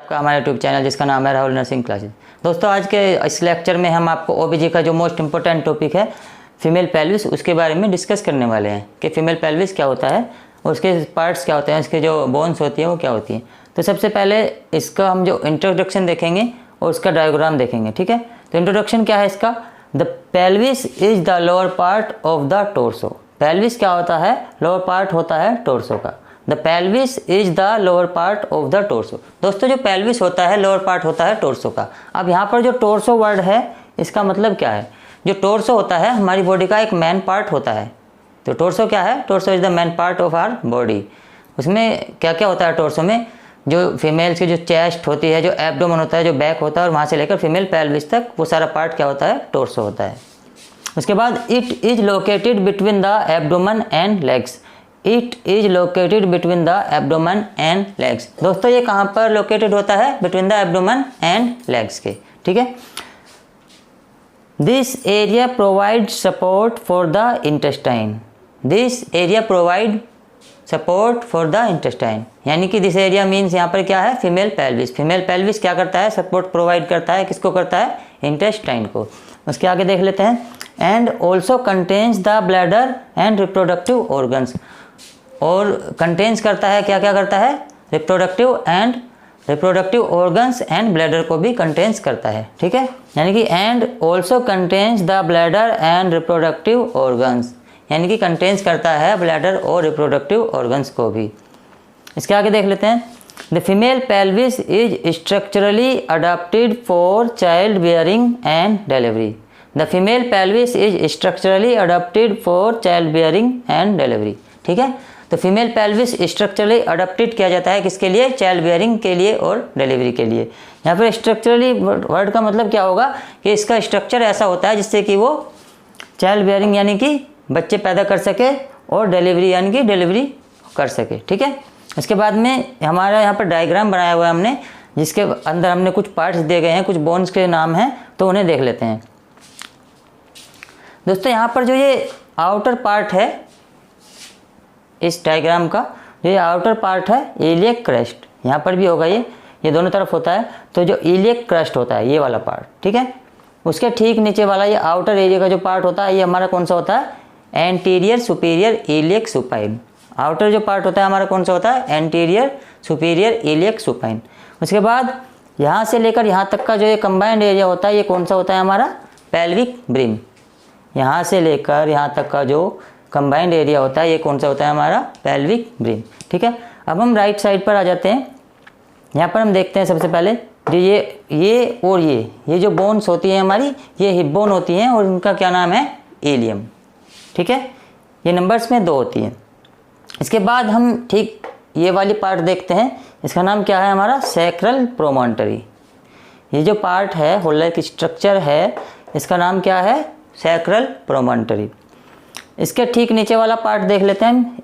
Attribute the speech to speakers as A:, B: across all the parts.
A: का हमारे YouTube channel जिसका नाम है राहुल नर्सिंग क्लासेस। दोस्तों आज के इस लेक्चर में हम आपको ओबीजी का जो मोस्ट इंपॉर्टेंट टॉपिक है फीमेल पेल्विस उसके बारे में डिस्कस करने वाले हैं कि फीमेल पेल्विस क्या होता है, उसके पार्ट्स क्या होते हैं, उसके जो बोन्स होती है वो क्या होती है। तो सबसे पहले इसका हम जो इंट्रोडक्शन देखेंगे और उसका डायग्राम देखेंगे, ठीक है। तो इंट्रोडक्शन क्या है इसका, the pelvis is the lower part of the torso. Pelvis क्या होता है, लोअर पार्ट होता है टोर्सो का। The pelvis is the lower part of the torso. दोस्तों जो पेल्विस होता है लोअर पार्ट होता है टोर्सो का। अब यहाँ पर जो टोर्सो वर्ड है इसका मतलब क्या है, जो टोर्सो होता है हमारी बॉडी का एक मेन पार्ट होता है। तो टोर्सो क्या है, torso is the main part of our body. उसमें क्या क्या होता है टोर्सो में, जो फीमेल्स की जो चेस्ट होती है, जो एब्डोमेन होता है, जो बैक होता है और वहाँ से लेकर फीमेल पेल्विस तक वो सारा पार्ट क्या होता है, टोर्सो होता है। उसके बाद it is located between the abdomen and legs. It is located between the abdomen and legs. दोस्तों ये कहाँ पर लोकेटेड होता है, between the abdomen and legs के, ठीक है। This area provide support for the intestine. This area provide support for the intestine, यानी कि दिस एरिया मीन्स यहाँ पर क्या है, फीमेल पेल्विस। फीमेल पेल्विस क्या करता है, सपोर्ट प्रोवाइड करता है, किसको करता है, इंटेस्टाइन को। उसके आगे देख लेते हैं, and also contains the bladder and reproductive organs. और कंटेन्स करता है, क्या क्या करता है, रिप्रोडक्टिव ऑर्गन्स एंड ब्लैडर को भी कंटेन्स करता है, ठीक है। यानी कि and also contains the bladder and reproductive organs, यानी कि कंटेन्स करता है ब्लैडर और रिप्रोडक्टिव ऑर्गन्स को भी। इसके आगे देख लेते हैं, the female pelvis is structurally adopted for child bearing and delivery. The female pelvis is structurally adopted for child bearing and delivery, ठीक है। तो फीमेल पेल्विस स्ट्रक्चरली अडॉप्टेड किया जाता है किसके लिए, चाइल्ड बियरिंग के लिए और डिलीवरी के लिए। यहाँ पर स्ट्रक्चरली वर्ड का मतलब क्या होगा कि इसका स्ट्रक्चर ऐसा होता है जिससे कि वो चाइल्ड बियरिंग यानी कि बच्चे पैदा कर सके और डिलीवरी यानी कि डिलीवरी कर सके, ठीक है। इसके बाद में हमारा यहाँ पर डायग्राम बनाया हुआ है हमने, जिसके अंदर हमने कुछ पार्ट्स दिए गए हैं, कुछ बोन्स के नाम हैं, तो उन्हें देख लेते हैं। दोस्तों यहाँ पर जो ये आउटर पार्ट है इस डायग्राम का, जो ये आउटर पार्ट है इलियक क्रस्ट, यहाँ पर भी होगा ये दोनों तरफ होता है। तो जो इलियक क्रस्ट होता है ये वाला पार्ट, ठीक है, उसके ठीक नीचे वाला ये आउटर एरिया का जो पार्ट होता है ये हमारा कौन सा होता है, anterior superior iliac supine. Outer जो पार्ट होता है हमारा कौन सा होता है, एंटीरियर सुपीरियर इलियक सुपाइन। उसके बाद यहाँ से लेकर यहाँ तक का जो ये कंबाइंड एरिया होता है ये कौन सा होता है हमारा, पेल्विक ब्रिम। यहाँ से लेकर यहाँ तक का जो कंबाइंड एरिया होता है ये कौन सा होता है हमारा, पेल्विक ब्रिम, ठीक है। अब हम राइट साइड पर आ जाते हैं। यहाँ पर हम देखते हैं सबसे पहले जो ये और ये जो बोन्स होती हैं हमारी, ये हिप बोन होती हैं और इनका क्या नाम है, इलियम, ठीक है। ये नंबर्स में 2 होती हैं। इसके बाद हम ठीक ये वाली पार्ट देखते हैं, इसका नाम क्या है हमारा, सैक्रल प्रोमोन्टरी। ये जो पार्ट है होल लाइक स्ट्रक्चर है, इसका नाम क्या है, सैक्रल प्रोमोन्टरी। इसके ठीक नीचे वाला पार्ट देख लेते हैं हम,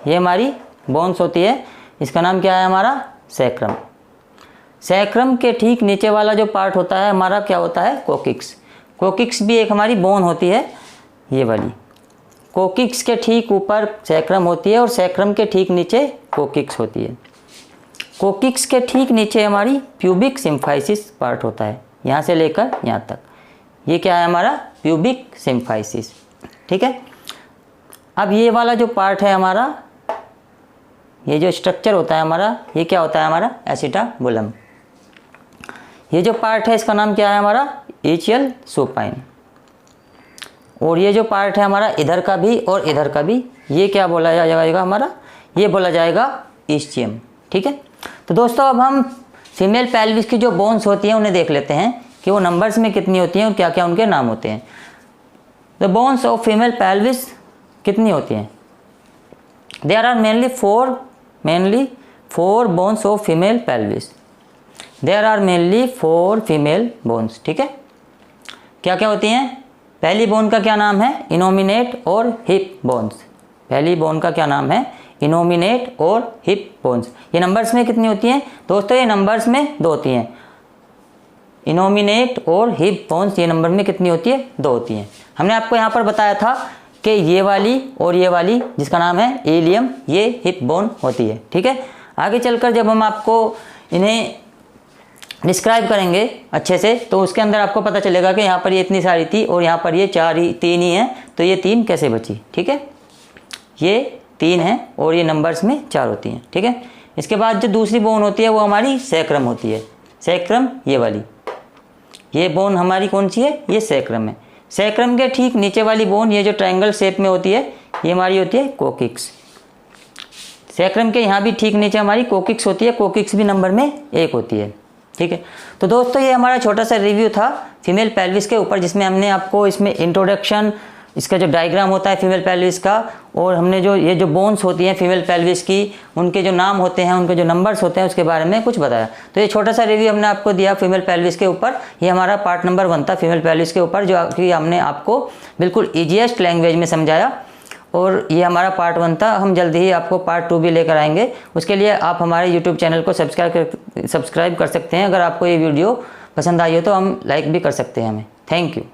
A: ये हमारी बोन्स होती है, इसका नाम क्या है हमारा, सैक्रम। सैक्रम के ठीक नीचे वाला जो पार्ट होता है हमारा क्या होता है, कोकिक्स। कोकिक्स भी एक हमारी बोन होती है, ये वाली। कोकिक्स के ठीक ऊपर सैक्रम होती है और सैक्रम के ठीक नीचे कोकिक्स होती है। कोकिक्स के ठीक नीचे हमारी प्यूबिक सिम्फाइसिस पार्ट होता है, यहाँ से लेकर यहाँ तक। ये क्या है हमारा, प्यूबिक सिम्फाइसिस, ठीक है। अब ये वाला जो पार्ट है हमारा, ये जो स्ट्रक्चर होता है हमारा, ये क्या होता है हमारा, एसिटाबुलम। ये जो पार्ट है इसका नाम क्या है हमारा, इचियल सुपाइन। और ये जो पार्ट है हमारा इधर का भी और इधर का भी, ये क्या बोला जाएगा हमारा, ये बोला जाएगा इस्चियम, ठीक है। तो दोस्तों अब हम फीमेल पेल्विस की जो बोन्स होती हैं उन्हें देख लेते हैं कि वो नंबर्स में कितनी होती हैं और क्या क्या उनके नाम होते हैं। The bones of female pelvis कितनी होती हैं, there are mainly four bones of female pelvis. There are mainly 4 female bones, ठीक है। क्या क्या होती हैं, पहली बोन का क्या नाम है, इनोमिनेट और हिप बोन्स। पहली बोन का क्या नाम है, इनोमिनेट और हिप बोन्स। ये नंबर्स में कितनी होती हैं दोस्तों, ये नंबर्स में 2 होती हैं। इनोमिनेट और हिप बोन्स ये नंबर में कितनी होती है, 2 होती हैं। हमने आपको यहाँ पर बताया था कि ये वाली और ये वाली जिसका नाम है इलियम, ये हिप बोन होती है, ठीक है। आगे चलकर जब हम आपको इन्हें डिस्क्राइब करेंगे अच्छे से तो उसके अंदर आपको पता चलेगा कि यहाँ पर ये इतनी सारी थी और यहाँ पर ये 3 ही हैं, तो ये 3 कैसे बची। ठीक है, ये 3 है और ये नंबर्स में 4 होती हैं। ठीक है, इसके बाद जो दूसरी बोन होती है वो हमारी सैक्रम होती है। सैक्रम ये वाली, ये बोन हमारी कौन सी है, ये सैक्रम है। सैक्रम के ठीक नीचे वाली बोन, ये जो ट्रायंगल शेप में होती है, ये हमारी होती है कोकिक्स। सैक्रम के यहाँ भी ठीक नीचे हमारी कोकिक्स होती है। कोकिक्स भी नंबर में 1 होती है। ठीक है, तो दोस्तों ये हमारा छोटा सा रिव्यू था फीमेल पेल्विस के ऊपर, जिसमें हमने आपको इसमें इंट्रोडक्शन, इसका जो डायग्राम होता है फीमेल पेल्विस का, और हमने जो ये जो बोन्स होती हैं फीमेल पेल्विस की, उनके जो नाम होते हैं, उनके जो नंबर्स होते हैं, उसके बारे में कुछ बताया। तो ये छोटा सा रिव्यू हमने आपको दिया फीमेल पेल्विस के ऊपर। ये हमारा पार्ट नंबर 1 था फीमेल पेल्विस के ऊपर, जो कि हमने आपको बिल्कुल ईजीएस्ट लैंग्वेज में समझाया, और ये हमारा पार्ट 1 था। हम जल्दी ही आपको पार्ट 2 भी लेकर आएंगे। उसके लिए आप हमारे यूट्यूब चैनल को सब्सक्राइब कर सकते हैं। अगर आपको ये वीडियो पसंद आई हो तो हम लाइक भी कर सकते हैं हमें। Thank you.